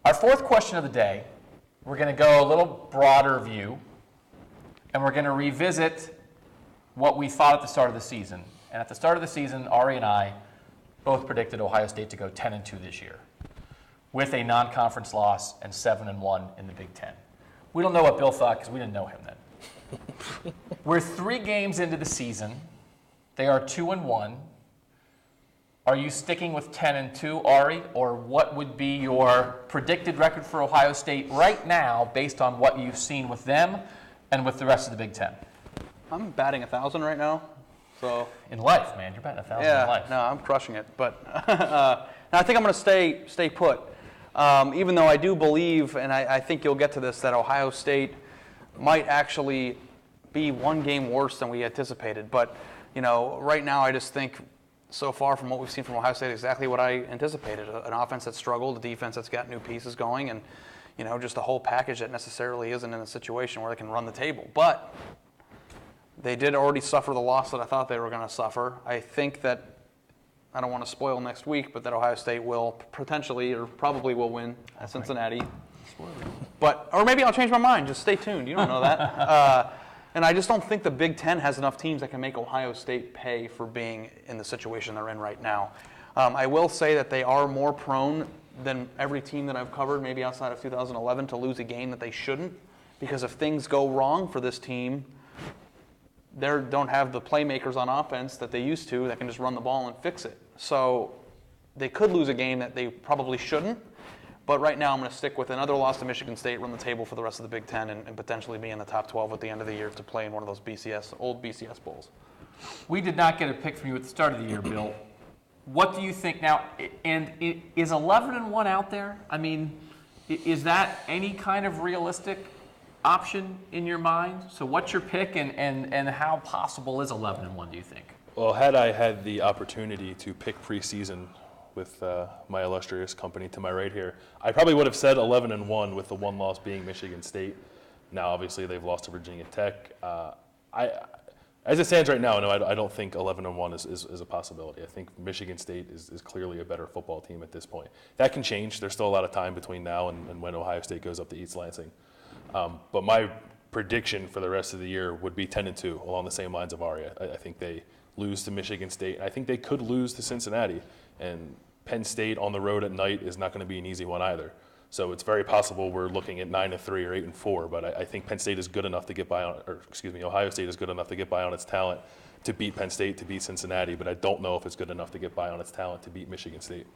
Our fourth question of the day, we're going to go a little broader view, and we're going to revisit what we thought at the start of the season. And at the start of the season, Ari and I both predicted Ohio State to go 10-2 this year, with a non-conference loss and 7-1 in the Big Ten. We don't know what Bill thought because we didn't know him then. We're 3 games into the season. They are 2-1. Are you sticking with 10-2, Ari, or what would be your predicted record for Ohio State right now based on what you've seen with them and with the rest of the Big Ten? I'm batting 1,000 right now. So in life, man, you're batting 1,000 in life. No, I'm crushing it. But I think I'm going to stay put. Even though I do believe, and I think you'll get to this, that Ohio State might actually be 1 game worse than we anticipated. But right now I just think, so far from what we've seen from Ohio State, exactly what I anticipated. An offense that struggled, a defense that's got new pieces going, and just a whole package that necessarily isn't in a situation where they can run the table. But they did already suffer the loss that I thought they were going to suffer. I think that, I don't want to spoil next week, but that Ohio State will potentially or probably will win at Cincinnati. Or maybe I'll change my mind. Just stay tuned. You don't know that. And I just don't think the Big Ten has enough teams that can make Ohio State pay for being in the situation they're in right now. I will say that they are more prone than every team that I've covered, maybe outside of 2011, to lose a game that they shouldn't. Because if things go wrong for this team, they don't have the playmakers on offense that they used to that can just run the ball and fix it. So they could lose a game that they probably shouldn't. But right now I'm going to stick with another loss to Michigan State, run the table for the rest of the Big Ten, and potentially be in the top 12 at the end of the year to play in one of those old BCS bowls. We did not get a pick from you at the start of the year, Bill. What do you think now? And is 11-1 out there? I mean, is that any kind of realistic option in your mind? So what's your pick, and how possible is 11-1, do you think? Well, had I had the opportunity to pick preseason with my illustrious company to my right here, I probably would have said 11-1 with the one loss being Michigan State. Now, obviously, they've lost to Virginia Tech. As it stands right now, no, I don't think 11-1 is a possibility. I think Michigan State is clearly a better football team at this point. That can change. There's still a lot of time between now and when Ohio State goes up to East Lansing. But my prediction for the rest of the year would be 10-2, along the same lines of Ari. I think they lose to Michigan State. I think they could lose to Cincinnati. And Penn State on the road at night is not going to be an easy one either. So it's very possible we're looking at 9-3 or 8-4. But I think Penn State is good enough to get by on, Ohio State is good enough to get by on its talent to beat Penn State, to beat Cincinnati. But I don't know if it's good enough to get by on its talent to beat Michigan State.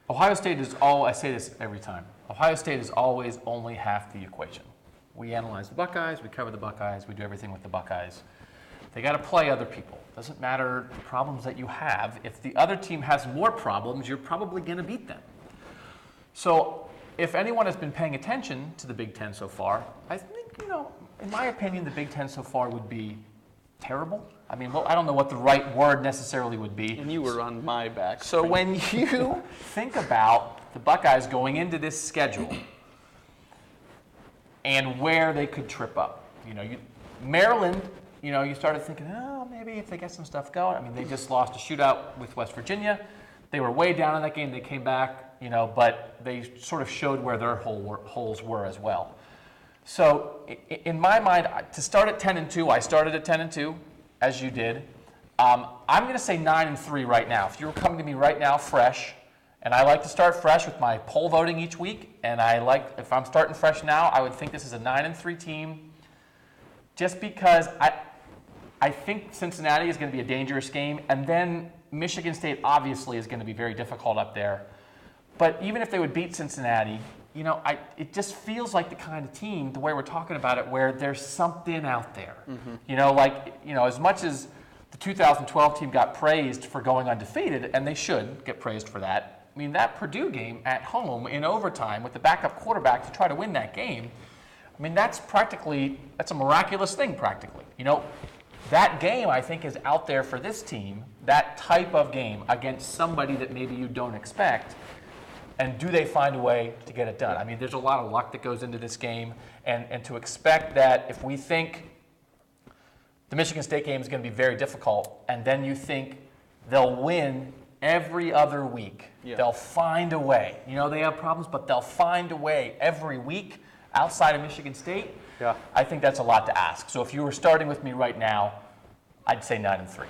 Ohio State is I say this every time. Ohio State is always only half the equation. We analyze the Buckeyes, we cover the Buckeyes, we do everything with the Buckeyes. They got to play other people. Doesn't matter the problems that you have. If the other team has more problems, you're probably going to beat them. So if anyone has been paying attention to the Big Ten so far, I think, in my opinion, the Big Ten so far would be terrible. I mean, well, I don't know what the right word necessarily would be. And you were on my back. So when you think about the Buckeyes going into this schedule and where they could trip up, Maryland, you started thinking, maybe if they get some stuff going. I mean, they just lost a shootout with West Virginia. They were way down in that game. They came back, but they sort of showed where their holes were as well. So in my mind, to start at 10-2, I started at 10-2, as you did. I'm going to say 9-3 right now. If you were coming to me right now fresh, and I like to start fresh with my poll voting each week, and if I'm starting fresh now, I would think this is a 9-3 team, just because I think Cincinnati is going to be a dangerous game, and then Michigan State obviously is going to be very difficult up there. But even if they would beat Cincinnati, it just feels like the kind of team, the way we're talking about it, where there's something out there. Mm-hmm. As much as the 2012 team got praised for going undefeated, and they should get praised for that. I mean, that Purdue game at home in overtime with the backup quarterback to try to win that game, I mean, that's a miraculous thing practically. That game, I think, is out there for this team, that type of game against somebody that maybe you don't expect. And do they find a way to get it done? I mean, there's a lot of luck that goes into this game. And to expect that if we think the Michigan State game is going to be very difficult, and then you think they'll win every other week. Yeah. They'll find a way. You know, they have problems, but they'll find a way every week outside of Michigan State. Yeah. I think that's a lot to ask. So if you were starting with me right now, I'd say 9-3.